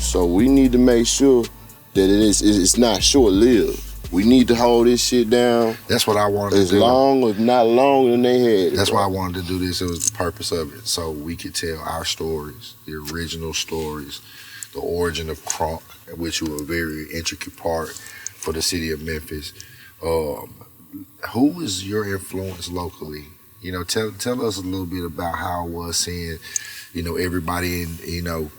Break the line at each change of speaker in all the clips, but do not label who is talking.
So we need to make sure that it's not short-lived. We need to hold this shit down.
That's what I wanted to do.
As long, if not longer than they had it.
That's why I wanted to do this. It was the purpose of it. So we could tell our stories, the original stories, the origin of crunk, which was a very intricate part for the city of Memphis. Who was your influence locally? You know, tell us a little bit about how it was seeing, you know, everybody in, you know,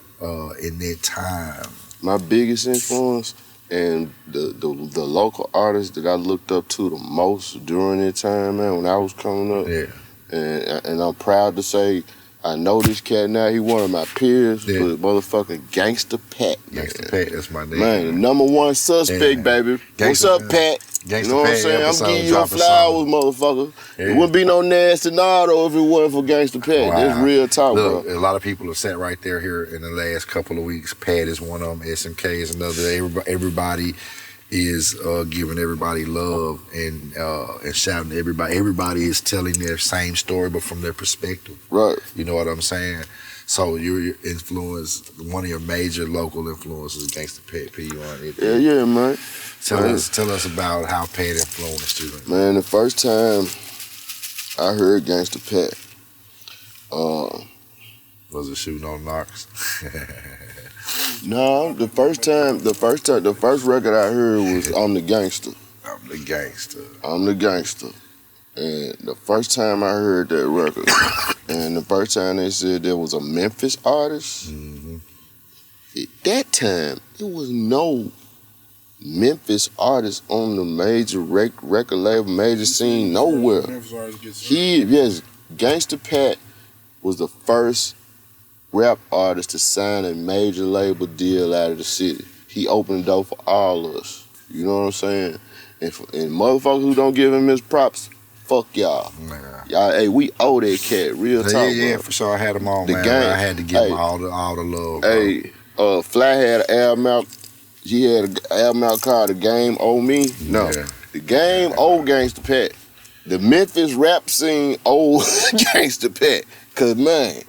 in that time.
My biggest influence and the local artists that I looked up to the most during that time, man, when I was coming up.
Yeah.
And I'm proud to say I know this cat now. He one of my peers, but motherfucking Gangsta Pat.
Gangsta Pat, that's my name.
Man, the #1 suspect, baby. What's up, Pat?
Gangsta
you know what I'm saying? I'm giving you your flowers, motherfucker. Yeah. It wouldn't be no nasty Nardo if it wasn't for Gangsta Pat. Wow. That's real talk,
look,
bro.
A lot of people have sat right there here in the last couple of weeks. Pat is one of them. SMK is another. Everybody is giving everybody love and shouting to everybody. Everybody is telling their same story, but from their perspective.
Right.
You know what I'm saying? So your influence, one of your major local influences, Gangsta Pat. P. You on it?
Yeah, man.
Tell us about how Pat influenced you.
Man, the first time I heard Gangsta Pat,
was it Shooting on Knox?
No, the first record I heard was I'm the Gangster.
I'm the Gangster.
I'm the Gangster. And the first time I heard that record, and the first time they said there was a Memphis artist, at that time, there was no Memphis artist on the major record label, major scene, nowhere. Gangsta Pat was the first rap artist to sign a major label deal out of the city. He opened the door for all of us. You know what I'm saying? And motherfuckers who don't give him his props, fuck y'all. Nah. Y'all, hey, we owe that cat. Real talk,
yeah,
bro.
for sure. I had him on, man. I had to give him all the love.
Hey, Fly had an album out. He had an album out called The Game Owe Me. No, The Game owe Gangsta Pat. The Memphis rap scene owe Gangsta Pat. Cause man,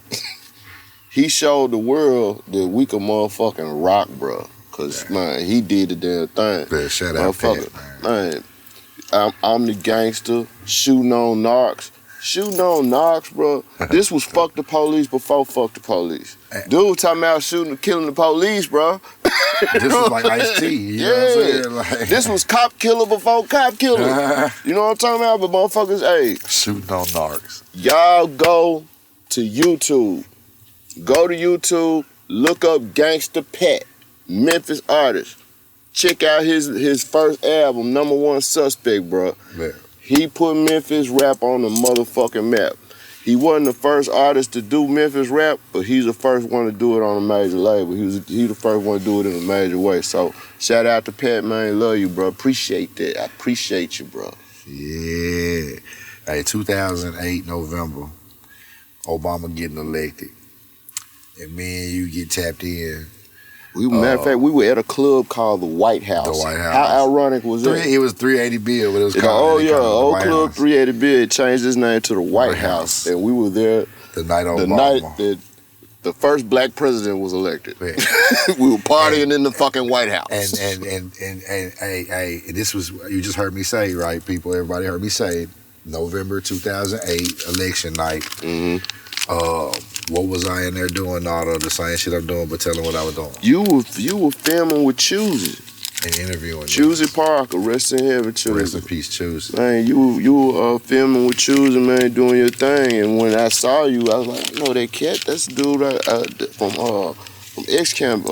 he showed the world that we could motherfucking rock, bro. Cause man, he did the damn thing.
Yeah, shout out Pat,
man. I'm the Gangster, Shooting on Knox. Shooting on Knox, bro. This was fuck the police before fuck the police. Dude talking about killing the police, bro.
This was like Ice-T. You know what I'm saying? Like,
this was cop killer before cop killer. You know what I'm talking about? But motherfuckers, hey.
Shooting on Knox.
Y'all go to YouTube. Go to YouTube, look up Gangsta Pat, Memphis artist. Check out his first album, #1 Suspect, bro.
Man.
He put Memphis rap on the motherfucking map. He wasn't the first artist to do Memphis rap, but he's the first one to do it on a major label. He the first one to do it in a major way. So shout out to Pat, man. Love you, bro. Appreciate that. I appreciate you, bro.
Yeah. Hey, 2008 November, Obama getting elected, and me and you get tapped in.
Matter of fact, we were at a club called the White House.
The White House.
How ironic was that?
It was 380 Bill, but it was called.
Old Club 380 Bill changed his name to the White House, and we were there
the night Obama.
The night that the first black president was elected. Yeah. We were partying in the fucking White House.
And this was, you just heard me say, right, people? Everybody heard me say, November 2008 election night. What was I in there doing? Nardo, the same shit I'm doing, but telling what I was doing.
You were filming with Choosy.
And interviewing
Choosy Parker, rest in heaven, Choosy.
Rest in peace, Choosy.
Man, you were filming with Choosy, man, doing your thing. And when I saw you, I was like, I know that cat. That's the dude from X Camp.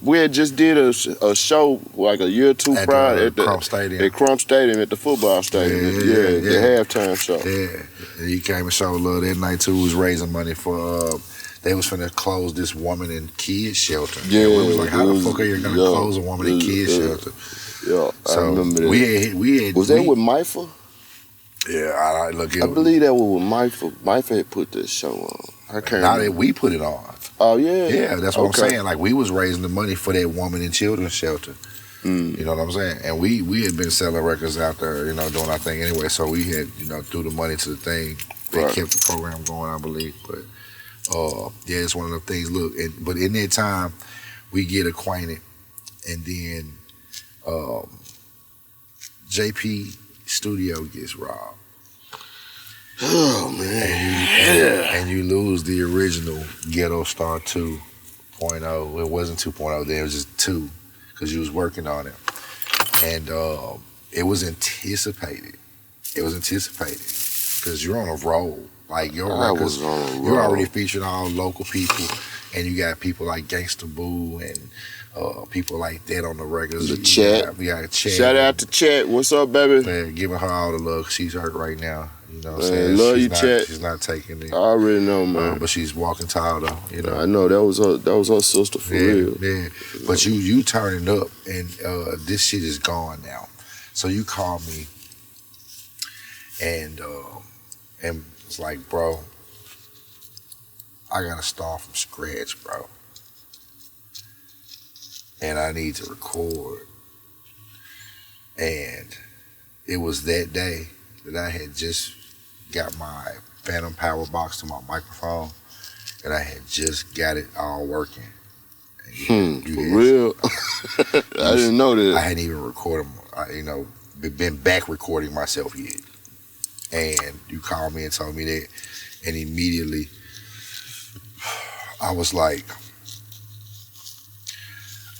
We had just did a show like a year or two prior at
Crump Stadium.
At Crump Stadium at the football stadium. The halftime show.
Yeah, and you came and showed love that night too. Was raising money for. They was finna close this woman and kids shelter. Yeah, and we was like, how the fuck are you gonna close a woman and kids shelter?
Yeah, so I remember that.
We had.
Was that with Myfa?
Yeah, I
believe that was with Myfa. Myfa had put this show on. I can't.
Now that we put it on.
Oh yeah.
Yeah, that's what I'm saying. Like we was raising the money for that woman and children's shelter. You know what I'm saying? And we had been selling records out there, you know, doing our thing anyway. So we had, you know, threw the money to the thing. They kept the program going, I believe. But yeah, it's one of the things. Look, but in that time, we get acquainted, and then JP studio gets robbed.
Oh man!
And you lose the original Ghetto Star 2.0. It wasn't 2.0 then, it was just 2, because you was working on it. And it was anticipated. It was anticipated, because you're on a roll. Like, your records, you're already featuring all local people, and you got people like Gangsta Boo and people like that on the records.
The Chat.
We got Chat.
Shout out to Chat. What's up, baby?
Man, giving her all the love. She's hurt right now. You know what I'm
saying? Love you, Chat.
She's not taking it.
I already know, man.
But she's walking tall, though. You know.
I know that was her sister for real.
Yeah. But you turning up, and this shit is gone now. So you call me, and it's like, bro, I gotta start from scratch, bro, and I need to record. And it was that day that I had just got my Phantom Power Box to my microphone, and I had just got it all working.
For real? I didn't know that.
I hadn't even recorded, been back recording myself yet. And you called me and told me that, and immediately I was like,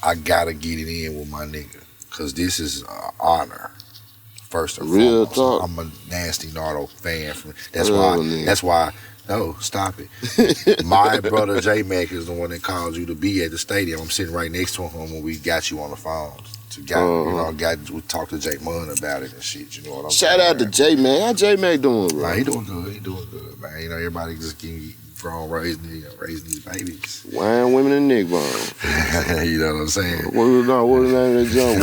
I gotta get it in with my nigga, cause this is an honor. First and
real
foremost,
talk.
I'm a nasty Nardo fan. That's why. No, stop it. My brother J Mac is the one that called you to be at the stadium. I'm sitting right next to him when we got you on the phone. We talked to J Mun about it and shit. You know what I'm saying?
Shout out to J Mac. How J Mac doing, bro?
Nah, he doing good, man. You know, everybody just getting grown, raising these babies.
Wine, women, and nigga bones.
You know what I'm saying?
What was the name of that junk?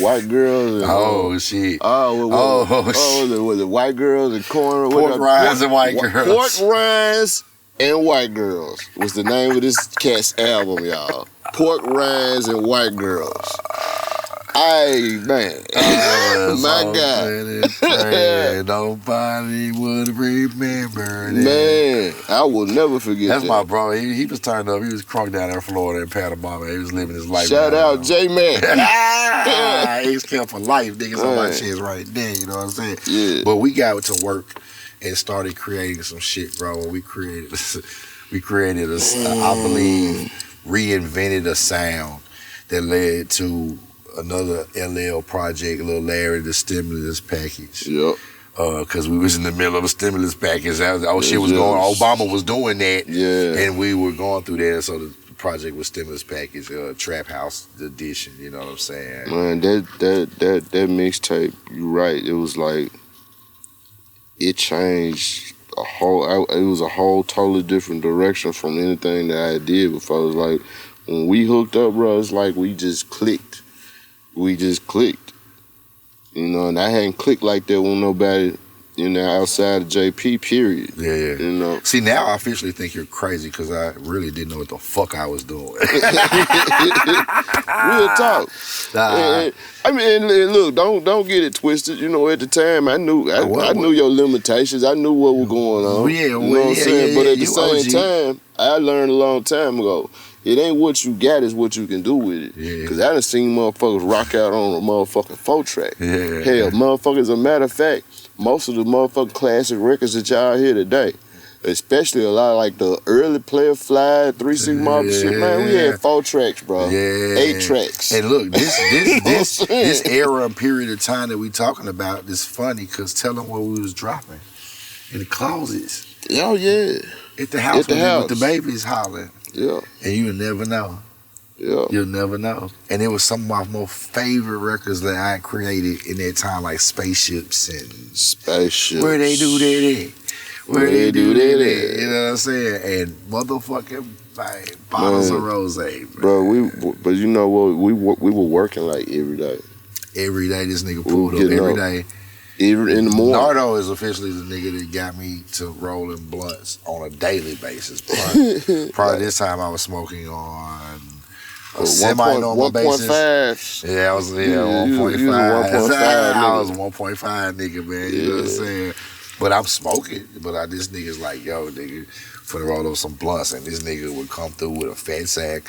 White girls. And,
shit.
Was it white girls and corn?
Pork rinds and white girls.
Pork rinds and white girls was the name of this cat's album, y'all. Pork rinds and white girls. Hey, man. My God.
Nobody would remember that.
Man, I will never forget
That's
that.
my bro. He was turned up. He was crunk down there in Florida in Panama. He was living his life.
Shout out J Mac.
He's kept for life, niggas. On my shit's right there. You know what I'm saying?
Yeah.
But we got to work and started creating some shit, bro. We created I believe, reinvented a sound that led to another LL project, Lil Larry, the stimulus package.
Yep.
Because we was in the middle of a stimulus package. Shit was going on. Obama was doing that.
Yeah.
And we were going through that. So the project was stimulus package, Trap House edition. You know what I'm saying?
Man, that mixtape, you're right. It was like, it changed it was a whole totally different direction from anything that I did before. It was like, when we hooked up, bro, it's like we just clicked. You know, and I hadn't clicked like that with nobody, outside of JP, period.
Yeah.
You know.
See, now I officially think you're crazy, because I really didn't know what the fuck I was doing.
Real talk. I mean, look, don't get it twisted. You know, at the time, I knew your limitations. I knew what was going on.
Yeah,
you know what I'm saying? But at the same time, I learned a long time ago, it ain't what you got, it's what you can do with it.
Yeah.
Because I done seen motherfuckers rock out on a motherfucking 4-track.
Yeah.
Hell, motherfuckers, as a matter of fact, most of the motherfucking classic records that y'all hear today, especially a lot of like the early Player Fly, 3-6 Mob shit, man, we had 4 tracks, bro.
Yeah.
8 tracks.
And look, this era and period of time that we talking about is funny, because tell them what we was dropping in the closets.
Oh, yeah.
At the house with the babies hollering.
Yeah.
And you'll never know.
Yeah.
You'll never know. And it was some of my most favorite records that I created in that time, like Spaceships. Where they do that at? Where they do that at? You know what I'm saying? And motherfucking bottles of rosé.
Bro, but you know what? We were working like every day.
Every day this nigga pulled up. Every day.
Even in the morning.
Nardo is officially the nigga that got me to rolling blunts on a daily basis. Probably this time I was smoking on a semi-normal basis.
1.5.
Yeah, I was 1.5. I was 1.5 nigga, man. You know what I'm saying? But I'm smoking. But this nigga's like, yo, nigga, finna roll up some blunts, and this nigga would come through with a fat sack,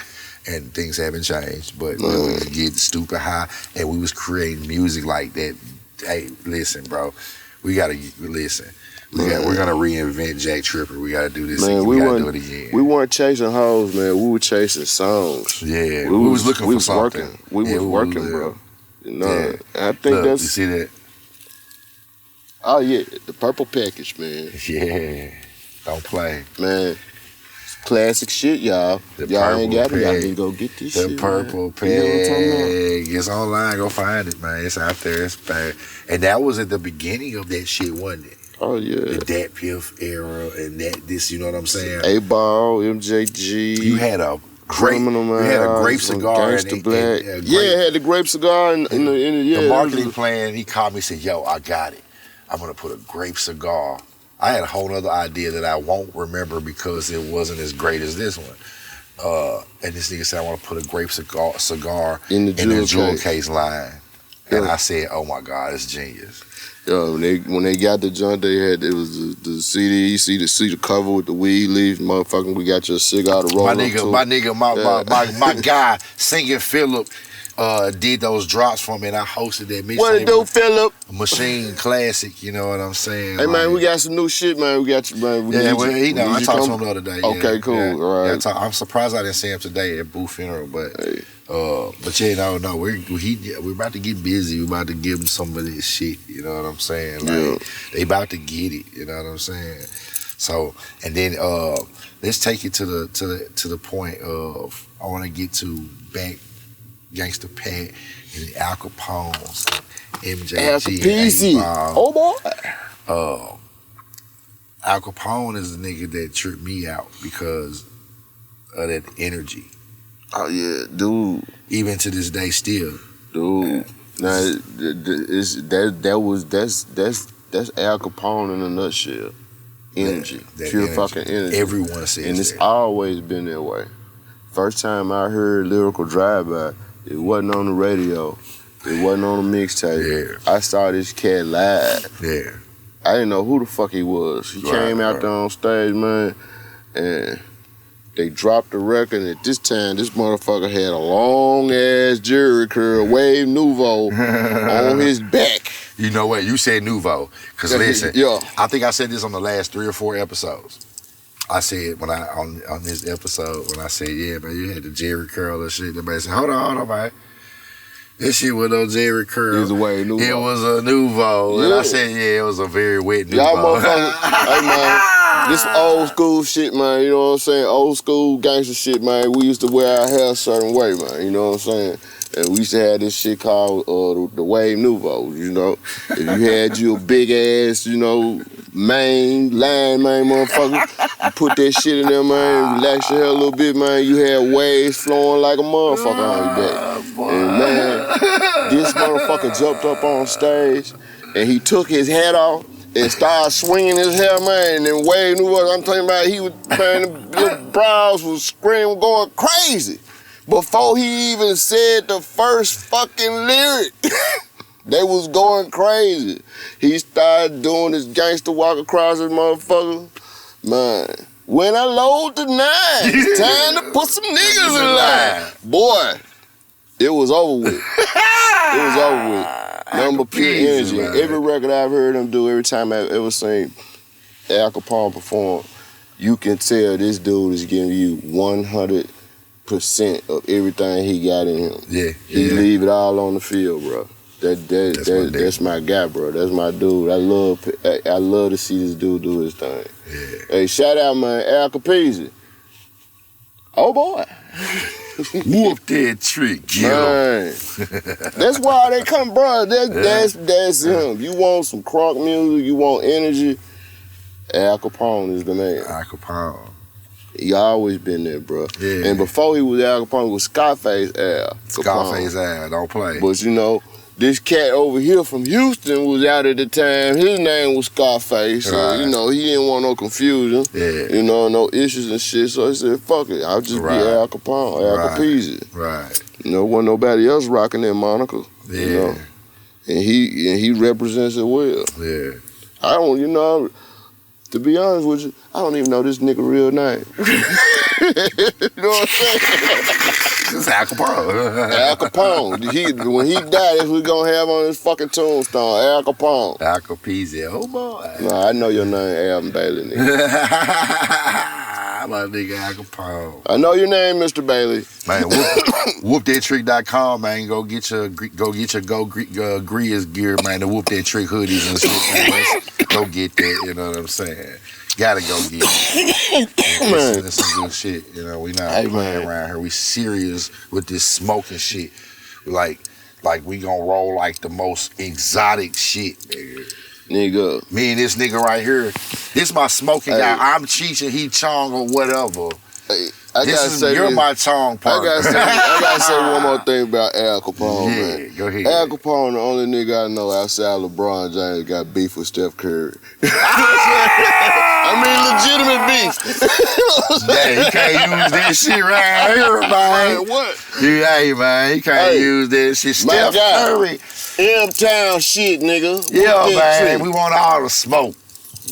and things haven't changed. But we was getting stupid high, and we was creating music like that. Hey, listen, bro, we gotta listen. We're gonna reinvent Jack Tripper. We gotta do this.
Man,
we gotta do it again.
We weren't chasing hoes, man. We were chasing songs.
Yeah, we was looking for something.
We was working, bro. You know, I think that's.
You see that?
Oh yeah, the purple package, man.
Yeah, don't play,
man. It's classic shit, y'all. Y'all ain't got it. Y'all need to go get this shit.
The purple peg. It's online. Go find it, man. It's out there. It's bad. And that was at the beginning of that shit, wasn't it?
Oh yeah.
The Dat Piff era and this. You know what I'm saying?
A-Ball, MJG.
You had a grape. You had a grape cigar.
Gangsta Black. Yeah, had the grape cigar in the
marketing plan. He called me and said, "Yo, I got it. I'm gonna put a grape cigar." I had a whole other idea that I won't remember because it wasn't as great as this one. And this nigga said, "I want to put a grape cigar in the jewel case line." And I said, "Oh my God, it's genius."
Yo, when they got the joint, it was the CD. You see the cover with the weed leaf, motherfucking. We got your cigar to roll.
My guy, Singing Phillip, did those drops for me, and I hosted that mixtape.
What it do, Phillip?
Machine Classic, you know what I'm saying?
Hey, man, we got some new shit, man. We got you, man.
I talked to him the other day.
Okay, cool.
Yeah.
All right.
Yeah, I'm surprised I didn't see him today at Boo Funeral, but yeah, no, we're about to get busy. We're about to give him some of this shit, you know what I'm saying? Like, they about to get it, you know what I'm saying? So, and then let's take it to the point of, I want to get to back Gangsta Pat and the Al Capones, MJG,
oh boy.
Al Capone is the nigga that tripped me out because of that energy.
Oh yeah, dude.
Even to this day, still,
dude. Now that's Al Capone in a nutshell. Energy, that pure energy. Fucking energy.
Everyone says,
and it's always been that way. First time I heard Lyrical Drive-By, it wasn't on the radio. It wasn't on the mixtape. Yeah. I saw this cat live.
Yeah.
I didn't know who the fuck he was. He came out there on stage, man, and they dropped the record. And at this time, this motherfucker had a long ass Jerry curl, Wave Nouveau on his back.
You know what? You said Nouveau, cause listen, I think I said this on the last 3 or 4 episodes. I said on this episode when I said, yeah, man, you had the Jerry curl and shit. Everybody said, hold on, man. This shit with no Jerry curl.
It was a Wave Nouveau.
It was a Nouveau. And I said, yeah, it was a very wet Nouveau.
Y'all motherfuckers, hey man, this old school shit, man, you know what I'm saying? Old school gangster shit, man. We used to wear our hair a certain way, man, you know what I'm saying? And we used to have this shit called the Wave Nouveau, you know? If you had you a big ass, you know, line motherfucker, you put that shit in there, man, relax your hair a little bit, man, you had waves flowing like a motherfucker on your back. And man, this motherfucker jumped up on stage and he took his hat off and started swinging his hair, man, and then Wave Nouveau, I'm talking about, he was, man, the brows was screaming, going crazy. Before he even said the first fucking lyric, they was going crazy. He started doing this gangster walk across this motherfucker. Man, when I load the 9, it's time to put some niggas in line. Boy, it was over with. It was over with. Number pure energy. Every record I've heard him do, every time I've ever seen Al Capone perform, you can tell this dude is giving you 100% of everything he got in him.
Yeah.
He leave it all on the field, bro. That's my guy, bro. That's my dude. I love to see this dude do his thing.
Yeah.
Hey, shout out, man, Al Capone. Oh boy.
Whoop that trick,
man. That's why they come, bro. That's him. You want some crock music, you want energy, Al Capone is the man.
Al Capone.
He always been there, bro.
Yeah.
And before he was Al Capone, he was Scarface Al.
Scarface Al, don't play.
But you know, this cat over here from Houston was out at the time. His name was Scarface. So, you know, he didn't want no confusion.
Yeah.
You know, no issues and shit. So he said, fuck it. I'll just be Al Capone, Al Capone.
Right.
You know, wasn't nobody else rocking that moniker.
Yeah.
You know? And he represents it well.
Yeah.
I don't, you know, to be honest with you, I don't even know this nigga real name. You know what I'm saying?
It's Al Capone.
Al Capone. When he died, that's what we gonna have on his fucking tombstone. Al Capone.
Al Capone. Oh boy.
Nah, I know your name, Alvin Bailey, nigga.
My nigga Al Capone.
I know your name, Mr. Bailey.
Man, whoopthattrick.com, man. Go get your Greers gear, man. The Whoop That Trick hoodies and shit, man. Go get that. You know what I'm saying? Gotta go get it. That's some good shit. You know, we not playing around here. We serious with this smoking shit. Like we gonna roll like the most exotic shit,
Nigga.
Me and this nigga right here. This my smoking guy. I'm Cheech and he Chong or whatever.
Hey,
you're my Chong partner.
I gotta say one more thing about Al Capone, man.
Go ahead.
Al Capone, the only nigga I know outside LeBron James got beef with Steph Curry. I mean, legitimate beef.
Yeah, he can't use that shit right here, man.
Man, what?
Hey, man, he can't use that shit. Steph Curry.
M-Town shit, nigga.
Yeah, man, we want all the smoke.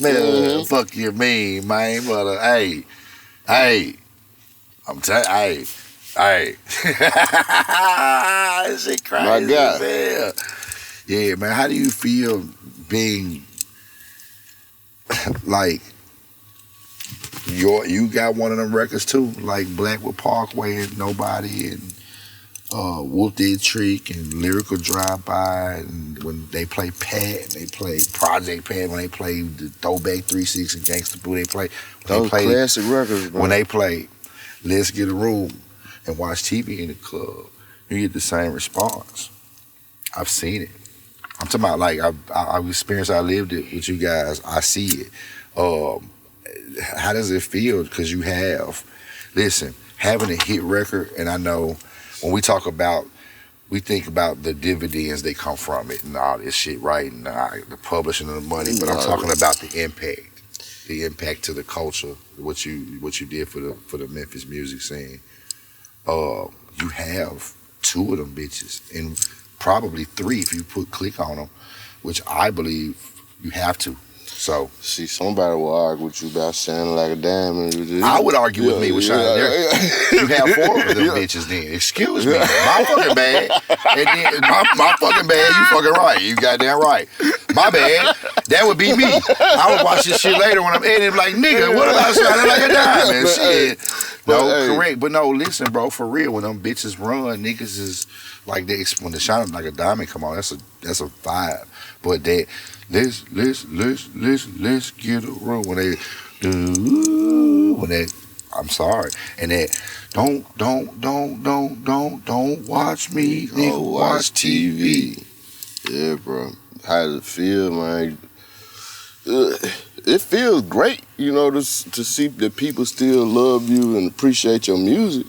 Man, fuck you mean, man. But, hey. I'm telling hey. This shit crazy.
My God.
Man. Yeah, man, how do you feel being like you got one of them records too, like Blackwood Parkway and Nobody and Wolf Dead Trick and Lyrical Drive-By, and when they play Pat, they play Project Pat, when they play the Throwback 360 and Gangsta Boo, they play
classic records, bro.
When they play Let's Get a Room and watch TV in the club, you get the same response. I've seen it. I'm talking about like I've experienced, I lived it with you guys. I see it. How does it feel? Because you have, listen, having a hit record, and I know when we talk about, we think about the dividends that come from it and all this shit, right? And the publishing of the money, but I'm talking about the impact to the culture, what you did for the Memphis music scene. You have 2 of them bitches, and probably 3 if you put click on them, which I believe you have to. So
see, somebody will argue with you about shining like a diamond.
I would argue with me with shining there. You have 4 of them bitches then. Excuse me. My fucking bad. And then my fucking bad, you fucking right. You goddamn right. My bad. That would be me. I would watch this shit later when I'm editing like, nigga, what about shining like a diamond? Shit. No, correct. But no, listen, bro, for real, when them bitches run, niggas is like when the shining like a diamond come on, that's a vibe. But that let's get a room when they I'm sorry. And that don't watch me, nigga, watch TV.
Yeah, bro. How does it feel, man? It feels great, you know, to see that people still love you and appreciate your music.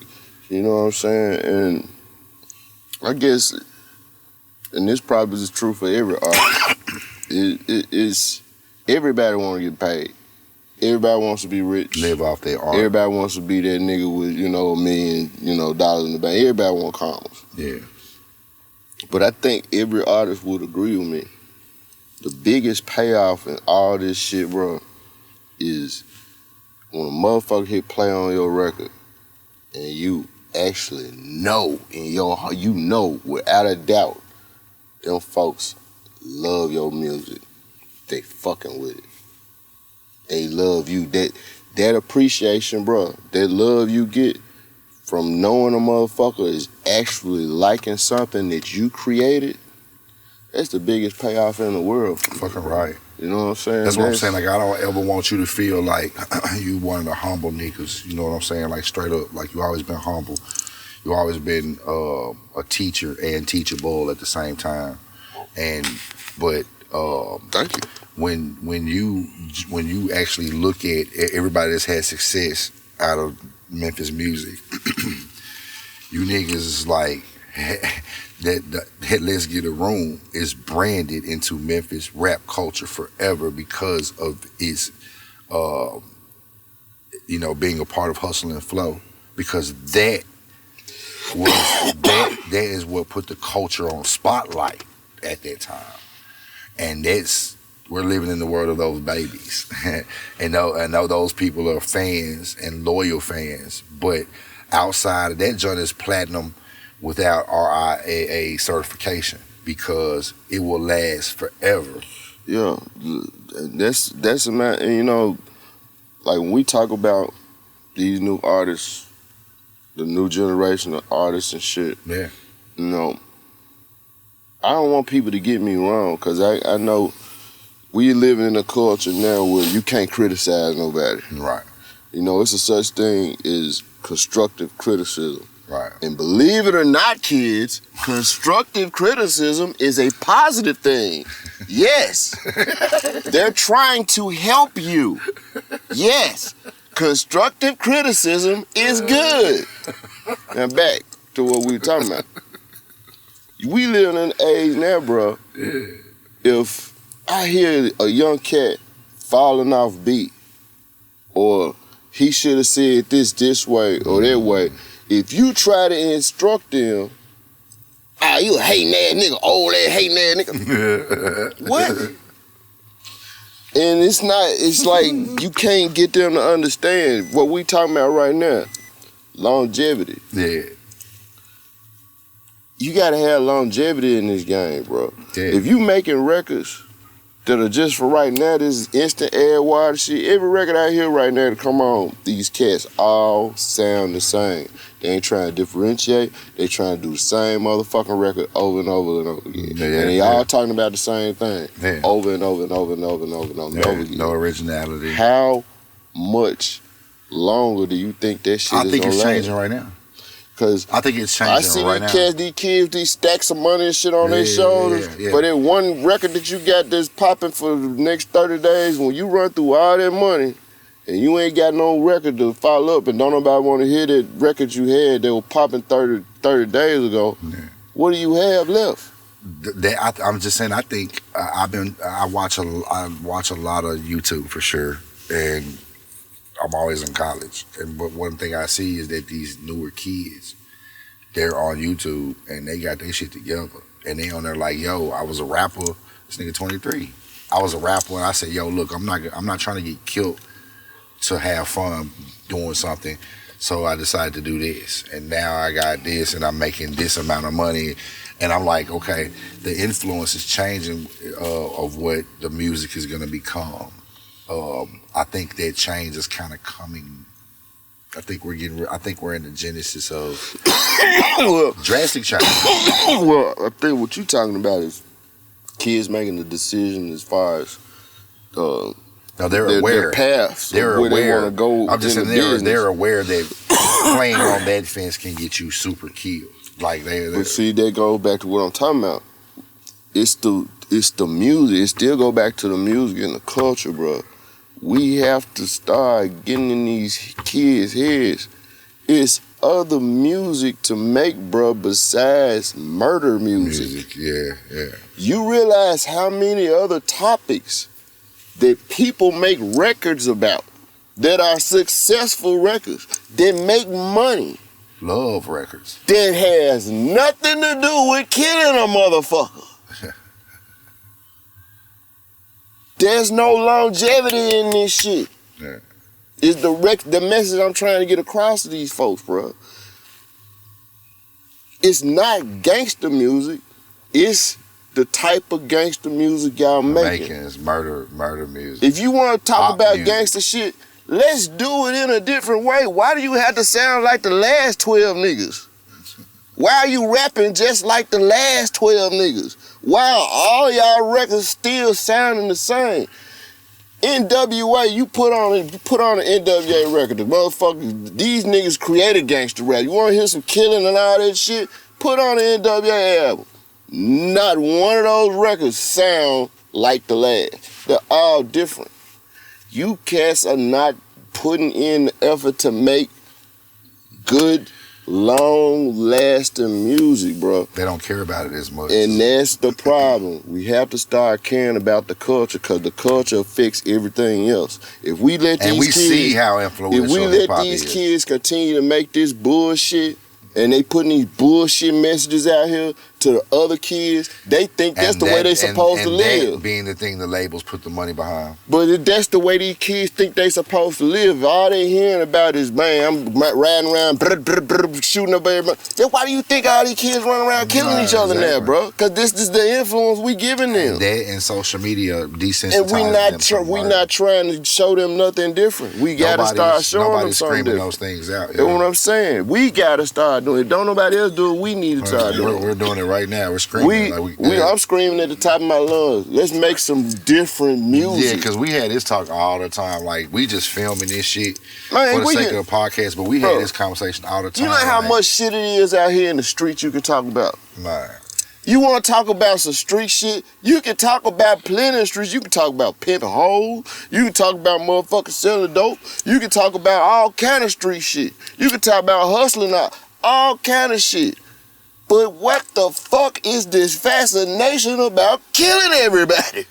You know what I'm saying? And I guess, and this probably is true for every artist, it's everybody want to get paid. Everybody wants to be rich.
Live off their art.
Everybody wants to be that nigga with, you know, $1 million, you know, dollars in the bank. Everybody want commas.
Yeah.
But I think every artist would agree with me. The biggest payoff in all this shit, bro, is when a motherfucker hit play on your record and you actually know in your heart, you know without a doubt, them folks love your music. They fucking with it. They love you. That appreciation, bro, that love you get from knowing a motherfucker is actually liking something that you created, that's the biggest payoff in the world.
Fucking right.
You know what I'm saying?
That's what I'm saying. Like, I don't ever want you to feel like you one of the humble niggas. You know what I'm saying? Like, straight up, like, you always been humble. You always been a teacher and teachable at the same time. But
thank you.
When you actually look at everybody that's had success out of Memphis music, you niggas is like that Let's Get a Room is branded into Memphis rap culture forever because of its being a part of Hustle and Flow, because that is what put the culture on spotlight at that time. And that's we're living in the world of those babies. And know those people are fans and loyal fans. But outside of that joint is platinum without RIAA certification because it will last forever.
Yeah, that's a man. And you know, like when we talk about these new artists, the new generation of artists and shit.
Yeah.
You know, I don't want people to get me wrong because I know we living in a culture now where you can't criticize nobody.
Right.
You know, it's a such thing as constructive criticism.
Right.
And believe it or not, kids, constructive criticism is a positive thing. Yes. They're trying to help you. Yes. Constructive criticism is good. Now back to what we were talking about. We live in an age now, bro. If I hear a young cat falling off beat, or he should have said this way or that way, if you try to instruct them, you a hating ass nigga, old ass hating ass nigga. What? And it's like you can't get them to understand what we talking about right now. Longevity.
Yeah.
You gotta have longevity in this game, bro.
Yeah.
If you making records that are just for right now, this instant air water shit, every record out here right now to come on, these cats all sound the same. They ain't trying to differentiate. They trying to do the same motherfucking record over and over and over again.
Yeah,
and they all talking about the same thing.
Yeah.
Over and over and over and over and over and over, and over again.
No originality.
How much longer do you think that shit is gonna last?
I think it's changing right now.
Cause
I think it's changing right now.
I see these kids, these stacks of money and shit on their shoulders.
Yeah.
For that one record that you got that's popping for the next 30 days, when you run through all that money and you ain't got no record to follow up and don't nobody want to hear that record you had that was popping 30 days ago, what do you have left?
I'm just saying, I think I watch a lot of YouTube for sure, and I'm always in college. But one thing I see is that these newer kids, they're on YouTube and they got their shit together. And they on there like, yo, I was a rapper. This nigga 23. I was a rapper and I said, yo, look, I'm not trying to get killed to have fun doing something. So I decided to do this. And now I got this and I'm making this amount of money. And I'm like, okay, the influence is changing of what the music is gonna become. I think that change is kind of coming. I think we're in the genesis of drastic change.
Well, I think what you're talking about is kids making the decision as far as
no, they're aware.
Their paths.
They're
where
aware.
They want to go.
I'm just saying they're aware that playing on that fence can get you super killed. Like
But see, that goes back to what I'm talking about. It's the music. It still go back to the music and the culture, bro. We have to start getting in these kids' heads. It's other music to make, bro, besides murder music.
Yeah.
You realize how many other topics that people make records about that are successful records, that make money.
Love records.
That has nothing to do with killing a motherfucker. There's no longevity in this shit.
Yeah.
It's the message I'm trying to get across to these folks, bro. It's not gangster music. It's the type of gangster music y'all making.
It's murder music.
If you want to talk about
music.
gangster shit, let's do it in a different way. Why do you have to sound like the last 12 niggas? Why are you rapping just like the last 12 niggas? Why are all y'all records still sounding the same? NWA, you put on an NWA record. The motherfuckers, these niggas created gangster rap. You want to hear some killing and all that shit? Put on an NWA album. Not one of those records sound like the last. They're all different. You cats are not putting in the effort to make good, long-lasting music, bro.
They don't care about it as much.
And that's the problem. We have to start caring about the culture because the culture affects everything else. If we let
see how influential
if we let these kids continue to make this bullshit and they putting these bullshit messages out here to the other kids, they think that's the way they supposed to live.
That being the thing the labels put the money behind.
But that's the way these kids think they supposed to live. All they hearing about is, man, I'm riding around, shooting up everybody. Then why do you think all these kids running around killing each other now, bro? Because this is the influence we giving them.
That and social media desensitizing
and we not trying to show them nothing different. We gotta start showing them something
screaming
different.
Those things out.
That's what I'm saying. We gotta start doing it. Don't nobody else do it. We need to start doing it.
We're doing it right now. We're screaming.
I'm screaming at the top of my lungs. Let's make some different music.
Yeah, because we had this talk all the time. Like, we just filming this shit
Man,
for the sake of the podcast, but we had this conversation all the time.
You know how much shit it is out here in the streets you can talk about?
Man.
You want to talk about some street shit? You can talk about plenty of streets. You can talk about pimping hoes. You can talk about motherfucking selling dope. You can talk about all kind of street shit. You can talk about hustling all kind of shit. But what the fuck is this fascination about killing everybody?